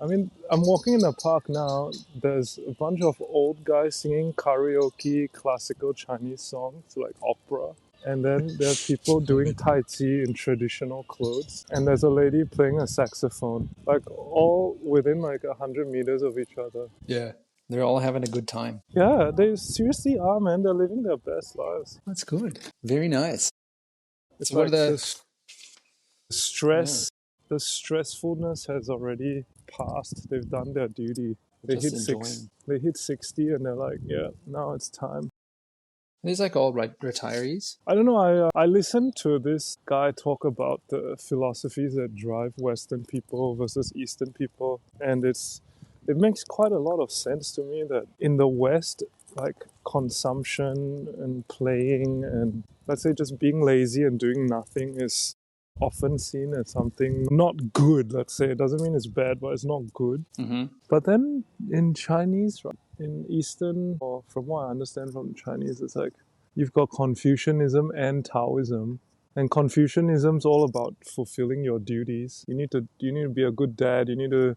I mean, I'm walking in the park now. There's a bunch of old guys singing karaoke, classical Chinese songs like opera. And then there are people doing Tai Chi in traditional clothes. And there's a lady playing a saxophone, like all within like 100 meters of each other. Yeah. They're all having a good time. Yeah, they seriously are, man. They're living their best lives. That's good. Very nice. It's So what like are the yeah, stress, the stressfulness has already passed. They've done their duty. They just hit six. enjoying? They hit 60, and they're like, yeah, now it's time. These like all retirees. I don't know. I listened to this guy talk about the philosophies that drive Western people versus Eastern people, and it makes quite a lot of sense to me that in the West, like consumption and playing and let's say just being lazy and doing nothing is often seen as something not good. Let's say it doesn't mean it's bad, but it's not good. Mm-hmm. But then in Chinese, right, in Eastern, or from what I understand from Chinese, it's like you've got Confucianism and Taoism. And Confucianism's all about fulfilling your duties. You need to be a good dad, you need to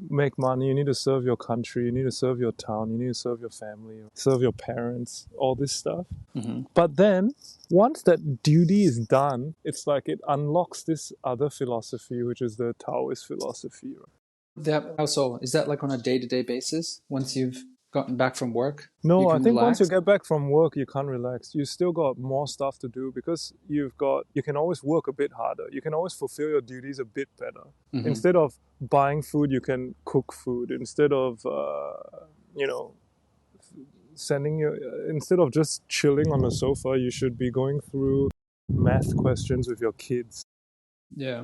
make money, you need to serve your country, you need to serve your town, you need to serve your family, serve your parents, all this stuff. Mm-hmm. But then once that duty is done, it's like it unlocks this other philosophy, which is the Taoist philosophy. That also is that like on a day-to-day basis? Once you've gotten back from work, you No, I can think once you relax. get back from work, you can't relax. You still got more stuff to do because you can always work a bit harder. You can always fulfill your duties a bit better. Mm-hmm. Instead of buying food, you can cook food. Instead of, you know, instead of just chilling on the sofa, you should be going through math questions with your kids. Yeah.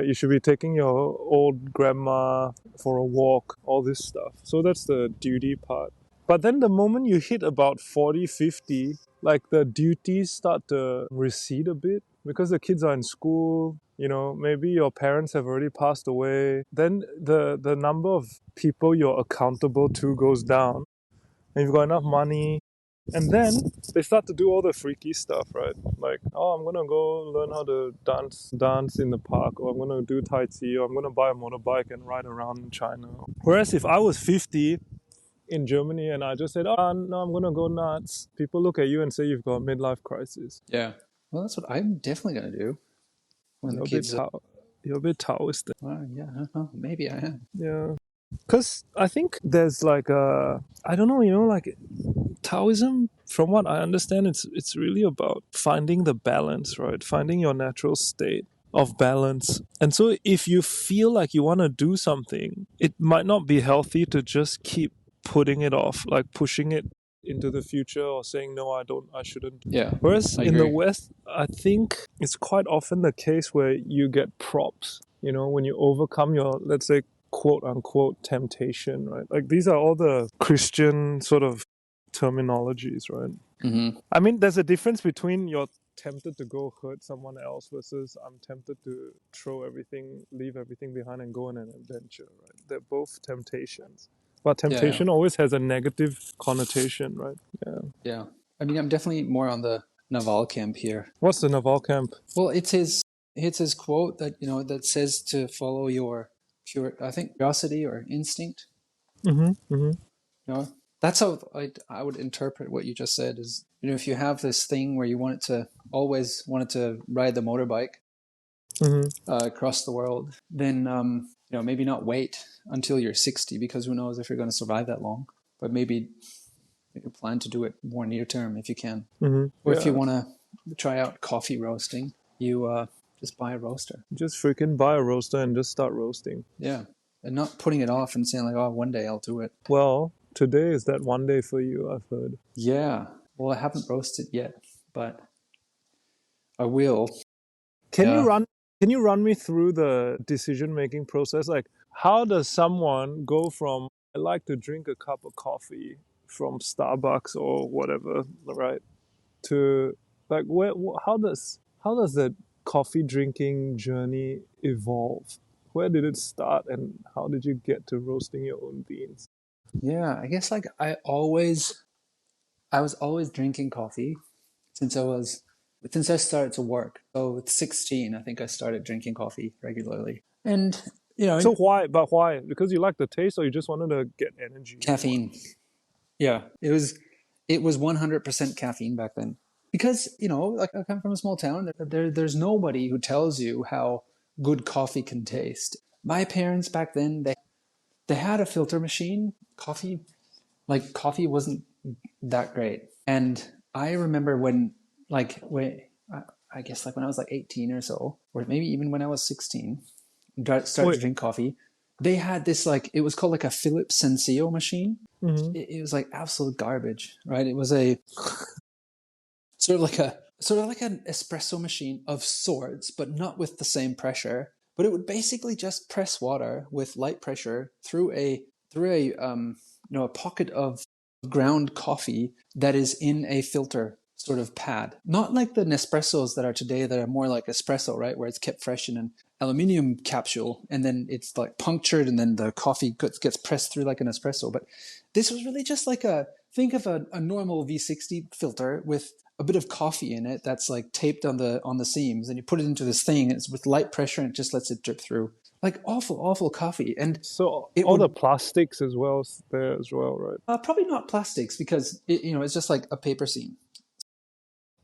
You should be taking your old grandma for a walk, all this stuff. So that's the duty part. But then the moment you hit about 40, 50, like the duties start to recede a bit because the kids are in school, maybe your parents have already passed away. Then the number of people you're accountable to goes down and you've got enough money. And then they start to do all the freaky stuff, right? Like, oh, I'm gonna go learn how to dance in the park, or I'm gonna do Tai Chi, or I'm gonna buy a motorbike and ride around in China. Whereas if I was 50 in Germany and I just said, oh, no, I'm gonna go nuts, people look at you and say you've got a midlife crisis. Yeah. Well, that's what I'm definitely gonna do when the You're a bit kids. you're a bit Taoist. Well, yeah. Maybe I am. Yeah. Because I think there's like I don't know, like Taoism, from what I understand, it's really about finding the balance, right? Finding your natural state of balance. And so if you feel like you want to do something, it might not be healthy to just keep putting it off, like pushing it into the future or saying no, I shouldn't. Yeah. Whereas I in the agree. West, I think it's quite often the case where you get props, when you overcome your, let's say, quote unquote temptation, right? Like these are all the Christian sort of terminologies, right? Mm-hmm. I mean, there's a difference between you're tempted to go hurt someone else versus I'm tempted to leave everything behind and go on an adventure, right? They're both temptations. But Yeah. Yeah. temptation always has a negative connotation, right? Yeah. Yeah. I mean, I'm definitely more on the Naval camp here. What's the Naval camp? Well, it's his quote that that says to follow your I think curiosity or instinct. Mm-hmm. Mm-hmm. That's how I would interpret what you just said. Is if you have this thing where you always wanted to ride the motorbike Mm-hmm. across the world, then maybe not wait until you're 60 because who knows if you're going to survive that long. But maybe you plan to do it more near term if you can. Mm-hmm. Or if you want to try out coffee roasting, you just buy a roaster. Just freaking buy a roaster and just start roasting. Yeah. And not putting it off and saying like, oh, one day I'll do it. Well, today is that one day for you, I've heard. Yeah. Well, I haven't roasted yet, but I will. Can you run me through the decision-making process? Like, how does someone go from I like to drink a cup of coffee from Starbucks or whatever, right, to like how does the coffee drinking journey evolve? Where did it start, and how did you get to roasting your own beans? Yeah, I guess like I was always drinking coffee since I started to work. So at 16, I think I started drinking coffee regularly. And You know, So why? But why? Because you like the taste, or you just wanted to get energy? Or what? caffeine. Yeah, it was 100% caffeine back then. Because, like I come from a small town, there's nobody who tells you how good coffee can taste. My parents back then, they had a filter machine. Coffee wasn't that great. And I remember I guess like when I was like 18 or so, or maybe even when I was 16, started to Wait. drink coffee. They had this it was called like a Philips Senseo machine. Mm-hmm. It was like absolute garbage, right? It was a sort of like an espresso machine of sorts, but not with the same pressure. But it would basically just press water with light pressure through a pocket of ground coffee that is in a filter sort of pad. Not like the Nespressos that are today that are more like espresso, right? Where it's kept fresh in an aluminium capsule and then it's like punctured and then the coffee gets pressed through like an espresso. But this was really just think of a normal V60 filter with a bit of coffee in it that's like taped on the seams, and you put it into this thing and it's with light pressure and it just lets it drip through. Like awful coffee. And So it all the would plastics as well there as well, right? probably not plastics because it's just like a paper seam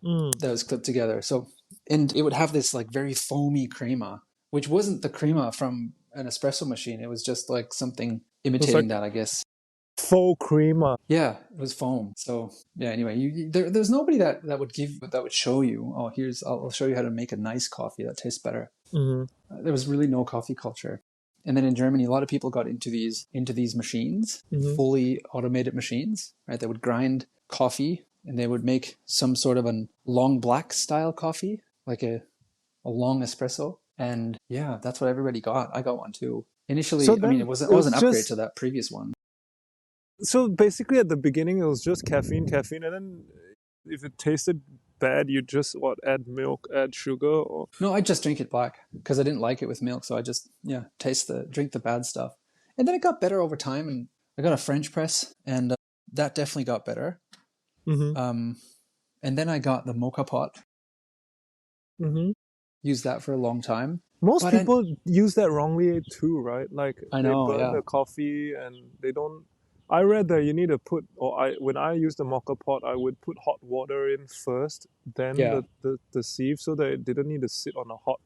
Mm. that was clipped together. So, and it would have this like very foamy crema, which wasn't the crema from an espresso machine. It was just like something It was imitating like that, I guess. faux creamer. Yeah, it was foam. So yeah. Anyway, there's nobody that would show you. Oh, I'll show you how to make a nice coffee that tastes better. Mm-hmm. There was really no coffee culture. And then in Germany, a lot of people got into these machines, Mm-hmm. fully automated machines, right? They would grind coffee and they would make some sort of a long black style coffee, like a long espresso. And yeah, that's what everybody got. I got one too. So Initially, I mean, then it it was was an upgrade just to that previous one. so basically at the beginning it was just caffeine, caffeine, and then if it tasted bad, you just add milk, add sugar, or No, I just drink it black because I didn't like it with milk. So I just, drink the bad stuff. And then it got better over time. And I got a French press and that definitely got better. mm-hmm. Um, and then I got the moka pot, Mm-hmm. used that for a long time. Most But people use that wrongly too, right? Like I they know, burn yeah. the coffee and they don't. I read that you need to put, or when I use the mocha pot, I would put hot water in first, then Yeah. the sieve, so that it didn't need to sit on a hot,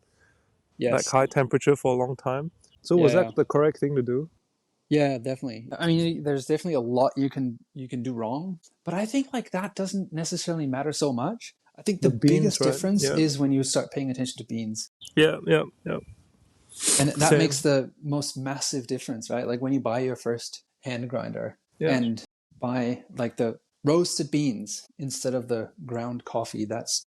like Yes. high temperature for a long time. So Yeah, was yeah. that the correct thing to do? Yeah, definitely. I mean, there's definitely a lot you can do wrong, but I think like that doesn't necessarily matter so much. I think the The beans, biggest right? difference Yeah, is when you start paying attention to beans. yeah, yeah, yeah. And that Same. makes the most massive difference, right? Like when you buy your first hand grinder Yeah, and buy like the roasted beans instead of the ground coffee, that's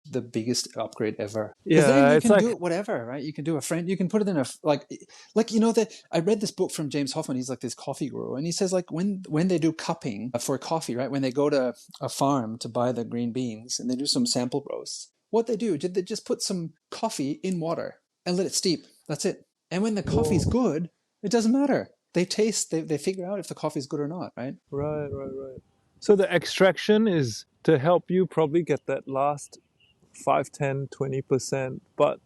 the biggest upgrade ever. Because then yeah. you It's can do like it whatever, right? You can do a friend, you can put it in like that I read this book from James Hoffmann. He's like this coffee guru, and he says like when they do cupping for coffee, right? When they go to a farm to buy the green beans and they do some sample roasts, what they do, they just put some coffee in water and let it steep. That's it. And when the coffee's whoa. good, it doesn't matter. They figure out if the coffee's good or not, right? Right, right, right. So the extraction is to help you probably get that last 5, 10, 20%, but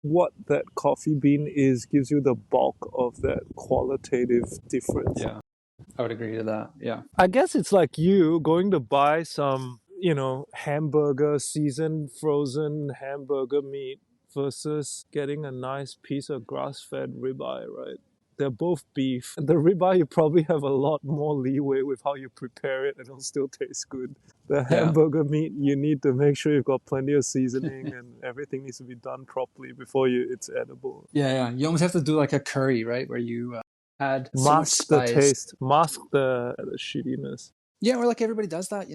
what that coffee bean is gives you the bulk of that qualitative difference. Yeah, I would agree to that. Yeah. I guess it's like you going to buy some, hamburger, seasoned frozen hamburger meat versus getting a nice piece of grass-fed ribeye, right? They're both beef. The ribeye, you probably have a lot more leeway with how you prepare it and it'll still taste good. The Yeah. hamburger meat, you need to make sure you've got plenty of seasoning and everything needs to be done properly before it's edible. Yeah, yeah. You almost have to do like a curry, right? Where you add so much Mask the spice. taste, mask the shittiness. Yeah, or like everybody does that.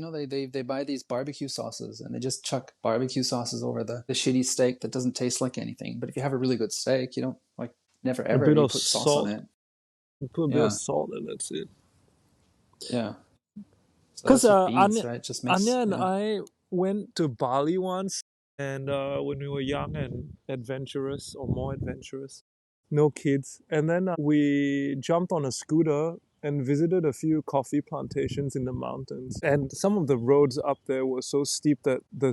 They buy these barbecue sauces and they just chuck barbecue sauces over the shitty steak that doesn't taste like anything. But if you have a really good steak, you don't like never A ever bit you of put sauce on salt. it. You put a bit of Yeah, salt and that's it. yeah. So Because that's with beans, Anya, right? It just Anya makes and I went to Bali once, and when we were young and adventurous, or more adventurous, no kids. And then we jumped on a scooter and visited a few coffee plantations in the mountains. And some of the roads up there were so steep that the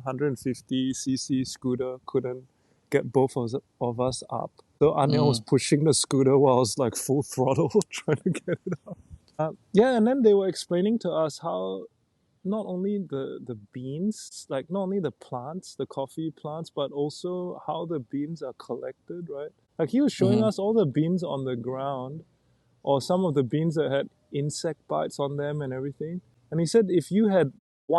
150cc scooter couldn't get both of us up. So Anya was Mm. pushing the scooter while I was like full throttle trying to get it up. Yeah, and then they were explaining to us how not only the beans, like not only the plants, the coffee plants, but also how the beans are collected, right? Like he was showing Mm-hmm. us all the beans on the ground, or some of the beans that had insect bites on them and everything. And he said if you had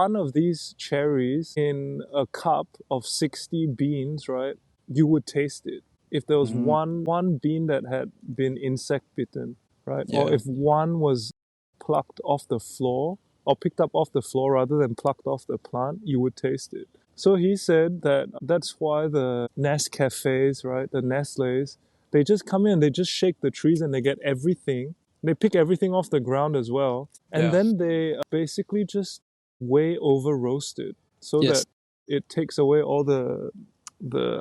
one of these cherries in a cup of 60 beans, right, you would taste it. If there was Mm-hmm. one bean that had been insect bitten, right, or Yeah. if one was plucked off the floor or picked up off the floor rather than plucked off the plant, you would taste it. So he said that that's why the Nescafes, right, the Nestle's, they just come in, they just shake the trees and they get everything. They pick everything off the ground as well. And Yeah. then they basically just way over roast it so Yes. that it takes away all the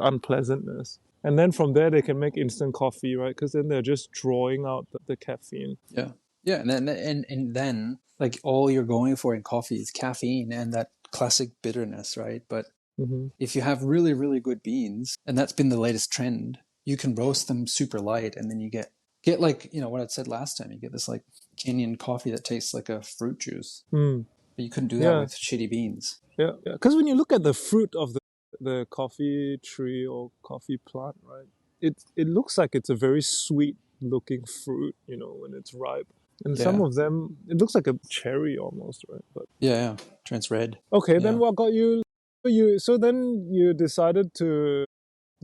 unpleasantness. And then from there, they can make instant coffee, right? Because then they're just drawing out the caffeine. Yeah. Yeah. And then like all you're going for in coffee is caffeine and that classic bitterness, right? But Mm-hmm. if you have really, really good beans, and that's been the latest trend, you can roast them super light, and then you get like, you know, what I said last time, you get this like Kenyan coffee that tastes like a fruit juice. Mm. But you couldn't do that Yeah, with shitty beans. yeah, yeah. Because when you look at the fruit of the coffee tree or coffee plant, right? It looks like it's a very sweet looking fruit, you know, when it's ripe. And some Yeah. of them, it looks like a cherry almost, right? But Yeah. Yeah. Turns red. okay, then Yeah. what got you? So then you decided to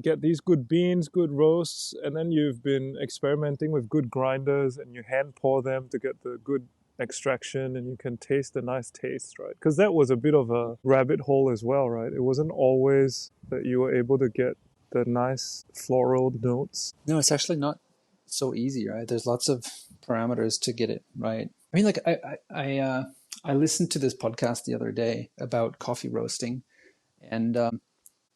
get these good beans, good roasts, and then you've been experimenting with good grinders and you hand pour them to get the good extraction and you can taste the nice taste, right? Because that was a bit of a rabbit hole as well, right? It wasn't always that you were able to get the nice floral notes. No, it's actually not so easy, right? There's lots of parameters to get it right. I mean, like I listened to this podcast the other day about coffee roasting, and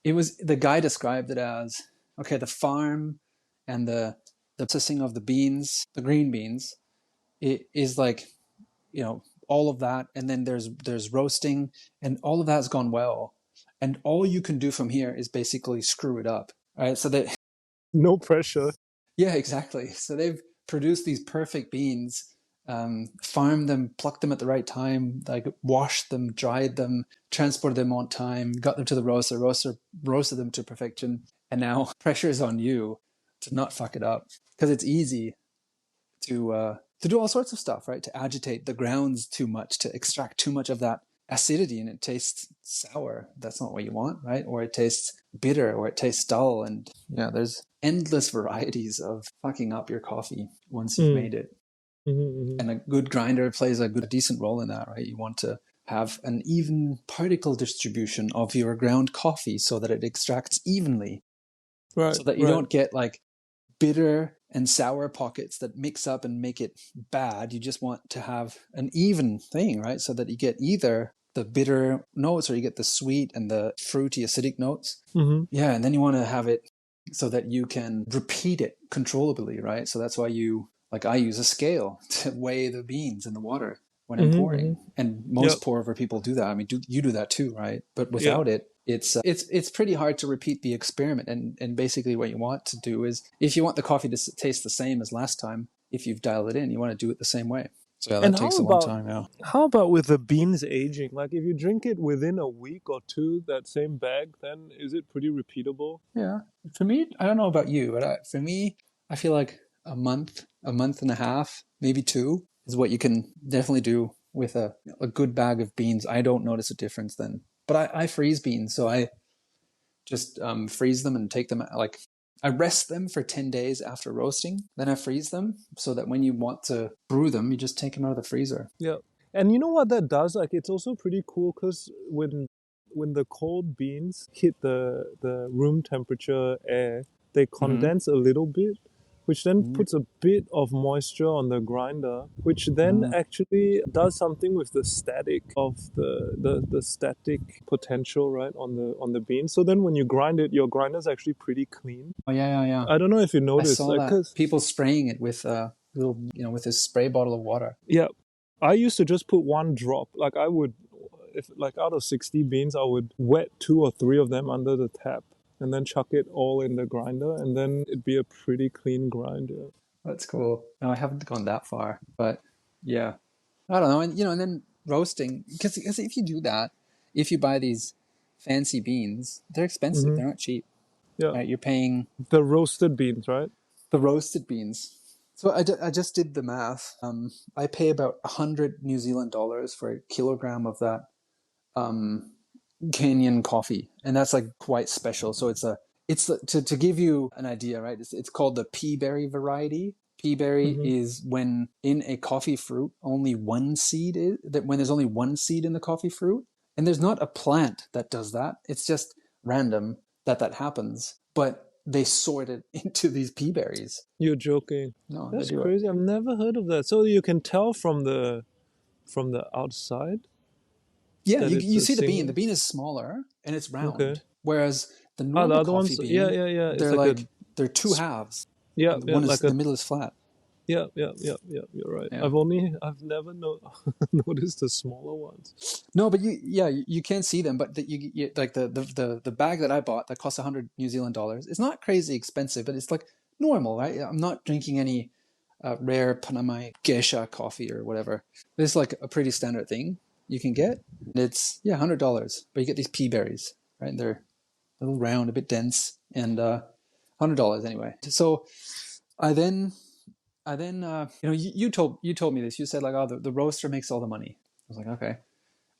it was the guy described it as okay, the farm and the processing of the beans, the green beans, it is like, you know, all of that, and then there's roasting, and all of that's gone well, and all you can do from here is basically screw it up, right? So that No pressure. yeah, exactly. So they've produced these perfect beans, farmed them, plucked them at the right time, like washed them, dried them, transported them on time, got them to the roaster, roasted them to perfection, and now pressure is on you to not fuck it up because it's easy to do all sorts of stuff, right? To agitate the grounds too much, to extract too much of that acidity, and it tastes sour. That's not what you want, right? Or it tastes bitter, or it tastes dull, and yeah, there's endless varieties of fucking up your coffee once you've Mm. made it. Mm-hmm, And a good grinder plays a decent role in that, right? You want to have an even particle distribution of your ground coffee so that it extracts evenly, right, so that you right. don't get like bitter and sour pockets that mix up and make it bad. You just want to have an even thing, right? So that you get either the bitter notes or you get the sweet and the fruity acidic notes. Mm-hmm. Yeah, and then you want to have it so that you can repeat it controllably, right? So that's why you, like I use a scale to weigh the beans in the water when I'm Mm-hmm, mm-hmm. pouring. And Yep, most pour over people do that. I mean, you do that too, right? But yep. without it, it's pretty hard to repeat the experiment. And basically, what you want to do is, if you want the coffee to taste the same as last time, if you've dialed it in, you want to do it the same way. So yeah, that And takes a long time. Yeah. how about with the beans aging? Like if you drink it within a week or two, that same bag, then is it pretty repeatable? Yeah. For me, I don't know about you, but for me, I feel like a month and a half, maybe two, is what you can definitely do with a good bag of beans. I don't notice a difference then. But I freeze beans, so I just freeze them and take them, like I rest them for 10 days after roasting. Then I freeze them so that when you want to brew them, you just take them out of the freezer. Yeah. And you know what that does? Like it's also pretty cool because when the cold beans hit the room temperature air, they Mm-hmm. condense a little bit, which then Mm-hmm. puts a bit of moisture on the grinder, which then Mm. actually does something with the static of the static potential, right, on the beans. So then when you grind it, your grinder's actually pretty clean. Oh yeah, yeah, yeah. I don't know if you I noticed, saw like, that cause people spraying it with little, you know, with this spray bottle of water. yeah, I used to just put one drop. Like I would, if like out of 60 beans, I would wet two or three of them under the tap. and then chuck it all in the grinder, and then it'd be a pretty clean grinder. That's cool. No, I haven't gone that far, but yeah, I don't know. And and then roasting, because if you do that, if you buy these fancy beans, they're expensive. Hmm. They're not cheap. Yeah, Right? You're paying the roasted beans, right? the roasted beans. So I just did the math. I pay about 100 New Zealand dollars for a kilogram of that um, Kenyan coffee, and that's like quite special. So to give you an idea, right? It's called the Peaberry variety. Peaberry Hmm. is when in a coffee fruit only one seed is that when there's only one seed in the coffee fruit, and there's not a plant that does that. It's just random that happens, but they sort it into these peaberries. You're joking. No, they That's do it. crazy. I've never heard of that. So you can tell from the outside Yeah, that it's you a see the bean. The single. bean is smaller and it's Okay. round, whereas the Ah, the normal other coffee ones, yeah, bean, yeah, yeah. It's they're like a, like they're two halves, yeah, and the yeah, one is like the a, middle is flat. yeah, yeah, yeah, yeah. You're right. Yeah. I've never noticed the smaller ones. No, but you can see them, but like the bag that I bought that cost 100 New Zealand dollars. It's not crazy expensive, but it's like normal, right? I'm not drinking any rare Panama geisha coffee or whatever. It's like a pretty standard thing you can get. It's $100, but you get these pea berries, right? And they're a little round, a bit dense, and $100 anyway. So I then you told me this. You said like, oh, the roaster makes all the money. I was like, okay,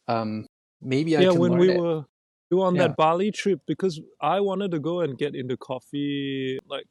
um, maybe I Yeah, can when learn it. we were on Yeah, that Bali trip, because I wanted to go and get into coffee, like,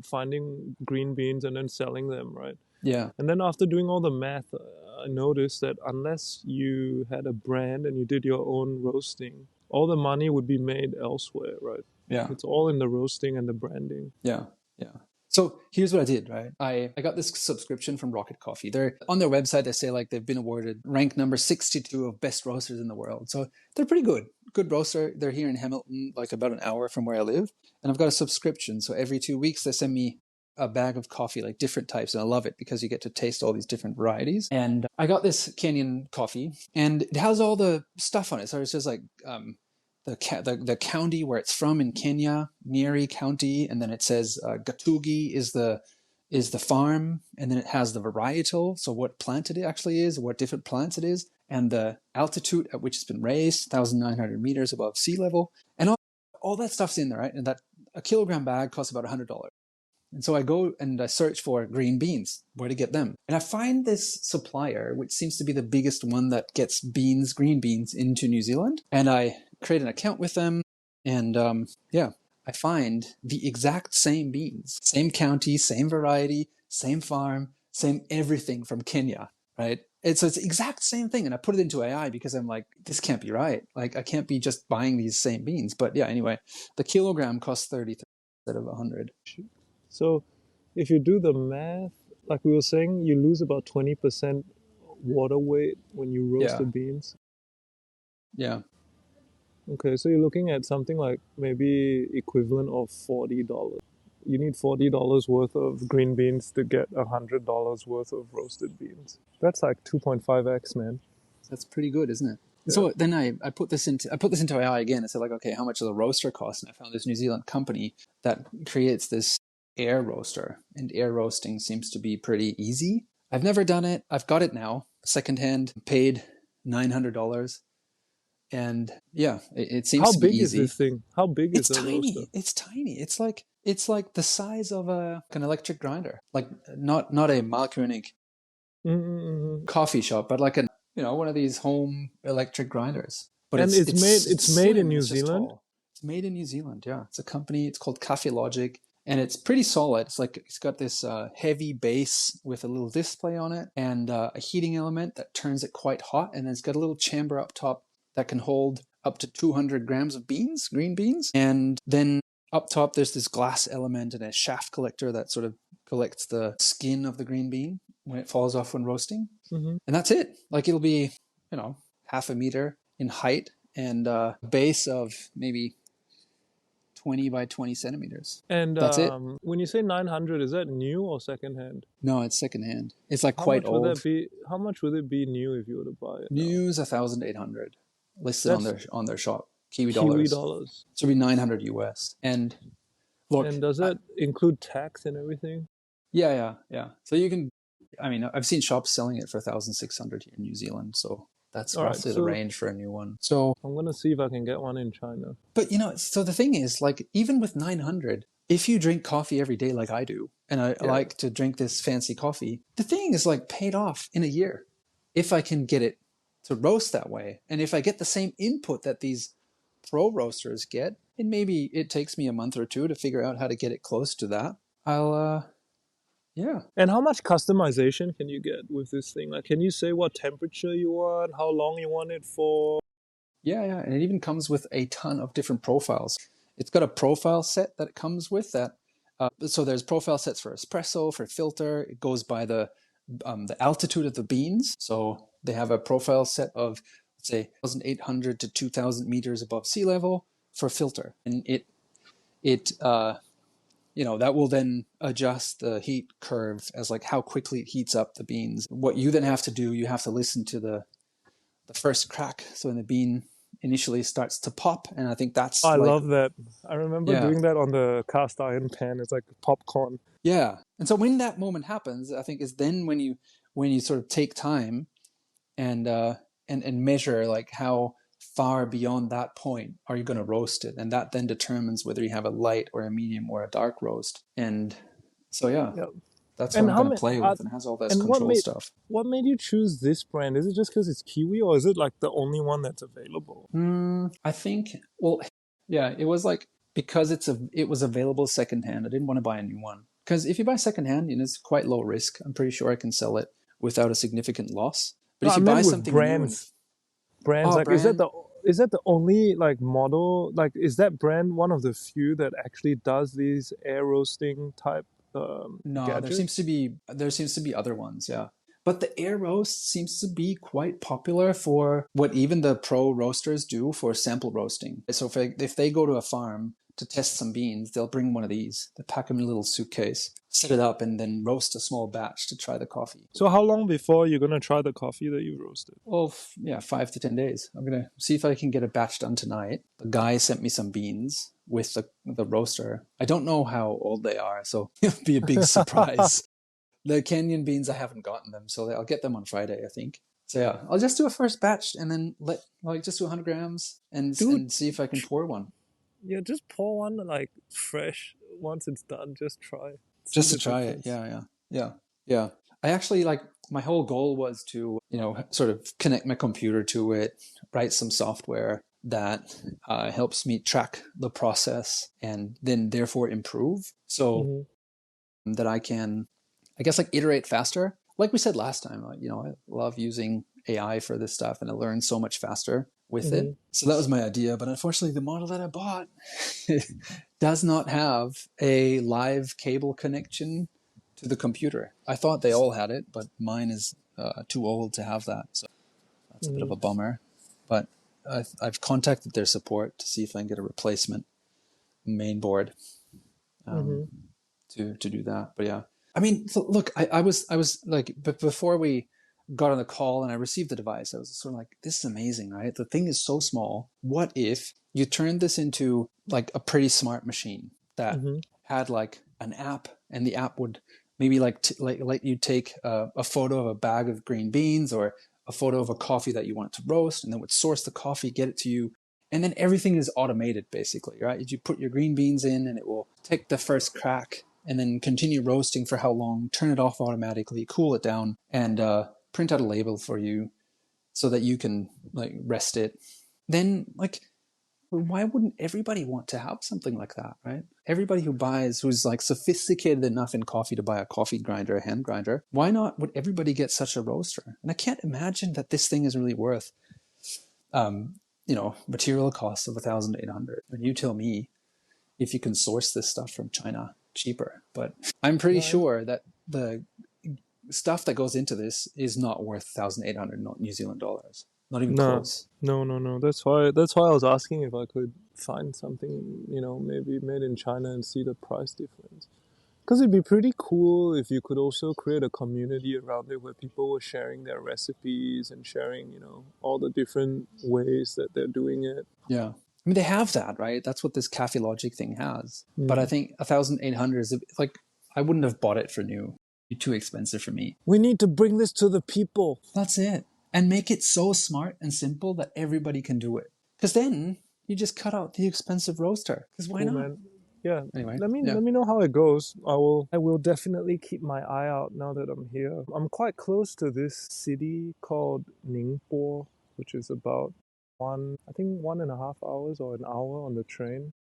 finding green beans and then selling them, right? yeah, And then after doing all the math, I noticed that unless you had a brand and you did your own roasting, all the money would be made elsewhere, right? yeah. It's all in the roasting and the branding. Yeah, yeah. So here's what I did, right? I got this subscription from Rocket Coffee. They're on their website. They say like they've been awarded rank number 62 of best roasters in the world. So they're pretty good. Good roaster. They're here in Hamilton, like about an hour from where I live. And I've got a subscription. So every 2 weeks they send me a bag of coffee, like different types. And I love it because you get to taste all these different varieties. And I got this Kenyan coffee and it has all the stuff on it. So it's just like the county where it's from in Kenya, Nyeri County, and then it says Gatugi is the farm, and then it has the varietal, so what plant it actually is, what different plants it is, and the altitude at which it's been raised, 1,900 meters above sea level, and all that stuff's in there, right? And that a kilogram bag costs about $100. And so I go and I search for green beans, where to get them. And I find this supplier, which seems to be the biggest one that gets green beans into New Zealand. And I create an account with them. And I find the exact same beans, same county, same variety, same farm, same everything from Kenya, right? So it's the exact same thing. And I put it into AI because I'm like, this can't be right. Like, I can't be just buying these same beans. But yeah, anyway, the kilogram costs 30 instead of 100. So if you do the math, like we were saying, you lose about 20% water weight when you roast the Yeah. beans. Yeah. Okay, so you're looking at something like maybe equivalent of $40. You need $40 worth of green beans to get $100 worth of roasted beans. That's like 2.5x, man. That's pretty good, isn't it? Yeah. So then I put this into AI again. I said like, okay, how much does a roaster cost? And I found this New Zealand company that creates this air roaster, and air roasting seems to be pretty easy. I've never done it. I've got it now, secondhand, paid $900, and yeah, it seems How to be big is easy. this thing? How big is It's the roaster? tiny. It's tiny. It's like the size of an electric grinder, like not a Malkönig Mm-mm-mm. coffee shop, but like one of these home electric grinders. But And it's it's made in slim and New it's just Zealand. tall. It's made in New Zealand. Yeah, it's a company. It's called Cafe Logic, and it's pretty solid. It's like it's got this heavy base with a little display on it and a heating element that turns it quite hot, and then it's got a little chamber up top that can hold up to 200 grams of green beans, and then up top there's this glass element and a shaft collector that sort of collects the skin of the green bean when it falls off when roasting. Hmm. And that's it. Like it'll be, half a meter in height and a base of maybe 20 by 20 centimeters. And That's it. when you say 900, is that new or secondhand? No, it's secondhand. It's like How quite much would that old. be? How much would it be new if you were to buy it now? News 1,800 listed on That's their shop. Kiwi Kiwi dollars. dollars. So it'd be 900 US. And look, And does that include tax and everything? yeah. So you can, I mean, I've seen shops selling it for 1,600 here in New Zealand. So that's All right, roughly the so range for a new one. So, I'm gonna see if I can get one in China. but so the thing is, like, even with 900, if you drink coffee every day like I do, and I Yeah. like to drink this fancy coffee, the thing is like paid off in a year if I can get it to roast that way. And if I get the same input that these pro roasters get, and maybe it takes me a month or two to figure out how to get it close to that, yeah. And how much customization can you get with this thing? Like, can you say what temperature you want, how long you want it for? Yeah. And it even comes with a ton of different profiles. It's got a profile set that it comes with that. So there's profile sets for espresso, for filter. It goes by the altitude of the beans. So they have a profile set of, let's say, 1,800 to 2,000 meters above sea level for filter. And that will then adjust the heat curve as like how quickly it heats up the beans. What you then have to do, you have to listen to the first crack. So when the bean initially starts to pop, and I think that's I like, love that. I remember yeah, doing that on the cast iron pan. It's like popcorn. yeah. And so when that moment happens, I think is then when you sort of take time and measure like how far beyond that point are you going to roast it, and that then determines whether you have a light or a medium or a dark roast. And so yeah, Yeah. that's what And I'm how going to many? play with, and it has all this And control stuff. what made you choose this brand? Is it just because it's Kiwi, or is it like the only one that's available? I think, well, yeah, it was like because it was available secondhand. I didn't want to buy a new one because if you buy secondhand, it's quite low risk. I'm pretty sure I can sell it without a significant loss. But No, if I you buy meant with something new and brands. oh, Like, brand, is that the only like model? Like, is that brand one of the few that actually does these air roasting type no, gadgets? there seems to be other ones, yeah. But the air roast seems to be quite popular for what even the pro roasters do for sample roasting. So if they go to a farm to test some beans, they'll bring one of these. They pack them in a little suitcase, set it up, and then roast a small batch to try the coffee. So how long before you're gonna try the coffee that you roasted? Oh, yeah, 5 to 10 days. I'm gonna see if I can get a batch done tonight. The guy sent me some beans with the roaster. I don't know how old they are, so it'll be a big surprise. The Kenyan beans, I haven't gotten them, so I'll get them on Friday, I think. So yeah, I'll just do a first batch and then just do 100 grams Dude, and see if I can pour one. yeah, just pour one like fresh once it's done. Just try, see Just the to try it. difference. Yeah. I actually my whole goal was to, sort of connect my computer to it, write some software that helps me track the process and then therefore improve so Hmm. that I can, I guess, like iterate faster. Like we said last time, I love using AI for this stuff and I learn so much faster with it. Hmm. So that was my idea. But unfortunately, the model that I bought does not have a live cable connection to the computer. I thought they all had it, but mine is too old to have that. So that's a bit of Hmm. a bummer. But I've contacted their support to see if I can get a replacement main board um, Hmm. to do that. But yeah, I mean, look, I was like, but before we got on the call and I received the device, I was sort of like, this is amazing, right? The thing is so small. What if you turned this into like a pretty smart machine that Hmm. had like an app, and the app would maybe like let you take a photo of a bag of green beans or a photo of a coffee that you want to roast, and then would source the coffee, get it to you, and then everything is automated basically, right? You put your green beans in and it will take the first crack and then continue roasting for how long, turn it off automatically, cool it down, and print out a label for you so that you can like rest it. Then like, why wouldn't everybody want to have something like that, right? Everybody who's like sophisticated enough in coffee to buy a coffee grinder, a hand grinder, why not would everybody get such a roaster? And I can't imagine that this thing is really worth material costs of 1,800. And you tell me if you can source this stuff from China cheaper. But I'm pretty Right. sure that the stuff that goes into this is not worth 1,800 New Zealand dollars. Not even No, close. no. That's why I was asking if I could find something, maybe made in China and see the price difference. Because it'd be pretty cool if you could also create a community around it where people were sharing their recipes and sharing, all the different ways that they're doing it. Yeah. I mean, they have that, right? That's what this Cafe Logic thing has. But I Mm. think 1,800 is like, I wouldn't have bought it for new. It'd be too expensive for me. We need to bring this to the people. That's it. And make it so smart and simple that everybody can do it. Because then you just cut out the expensive roaster. Because why Cool, not? man. Yeah, Anyway, let me yeah. let me know how it goes. I will definitely keep my eye out now that I'm here. I'm quite close to this city called Ningbo, which is about I think 1.5 hours or an hour on the train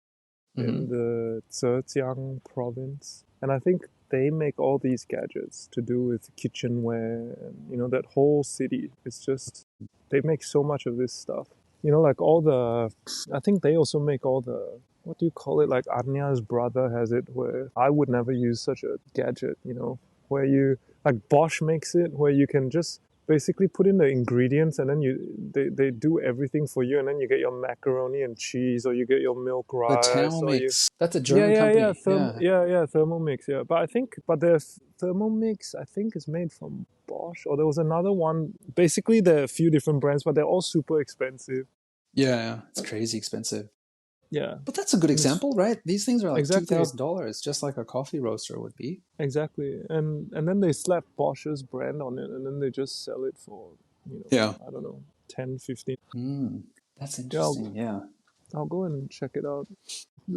in Mm-hmm. the Zhejiang province. And I think they make all these gadgets to do with kitchenware and that whole city. It's just they make so much of this stuff. Like all the I think they also make all the what do you call it? Like Anya's brother has it where I would never use such a gadget, where you like Bosch makes it where you can just basically put in the ingredients and then they do everything for you and then you get your macaroni and cheese or you get your milk The rice or you Thermomix. That's a yeah, German yeah, yeah, company. Yeah. Thermomix, yeah. But their Thermomix, I think, is made from Bosch, or there was another one. Basically, there are a few different brands, but they're all super expensive. Yeah. It's crazy expensive. Yeah, But that's a good and it's example, right? These things are like exactly, $2,000, just like a coffee roaster would be. exactly, and then they slap Bosch's brand on it, and then they just sell it for, Yeah. I don't know, 10, 15. That's Yeah, interesting. Yeah. I'll go and check it out.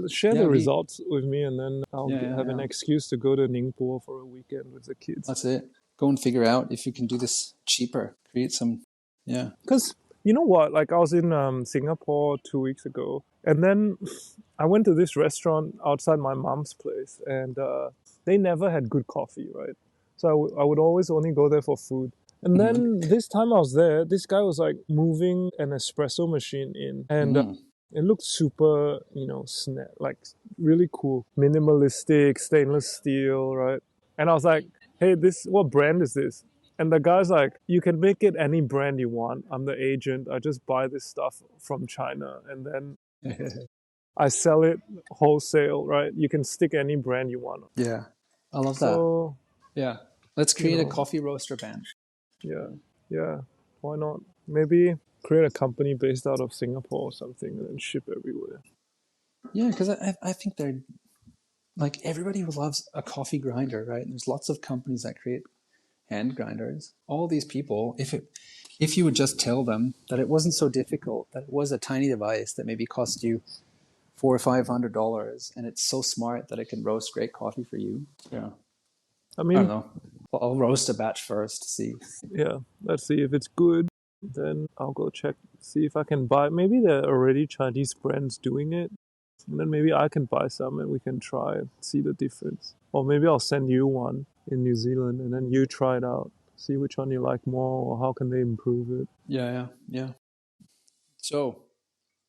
Share Yeah. the results with me, and then I'll Yeah. Yeah. have an Yeah. excuse to go to Ningpo for a weekend with the kids. That's it. Go and figure out if you can do this cheaper. Create some. Yeah. Because you know what? Like I was in Singapore 2 weeks ago, and then I went to this restaurant outside my mom's place, and they never had good coffee, right? So I would always only go there for food. And Mm-hmm. then this time I was there, this guy was like moving an espresso machine in, and Mm-hmm. it looked super, like really cool, minimalistic, stainless steel, right? And I was like, "Hey, what brand is this?" And the guy's like, "You can make it any brand you want. I'm the agent. I just buy this stuff from China, and then I sell it wholesale, right? You can stick any brand you want." Yeah. I love that. So, Yeah. Let's you create a know, coffee roaster band. yeah, yeah, why not? Maybe create a company based out of Singapore or something and then ship everywhere. Yeah, because I think they're like everybody who loves a coffee grinder, right? And there's lots of companies that create hand grinders. All these people, if you would just tell them that it wasn't so difficult, that it was a tiny device that maybe cost you $400 or $500, and it's so smart that it can roast great coffee for you. Yeah, I I don't mean, know. I'll roast a batch first to see. yeah, let's see if it's good. Then I'll go check, see if I can buy. Maybe there are already Chinese brands doing it. And then maybe I can buy some and we can try and see the difference. Or maybe I'll send you one in New Zealand and then you try it out. See which one you like more or how can they improve it. Yeah, yeah, yeah. So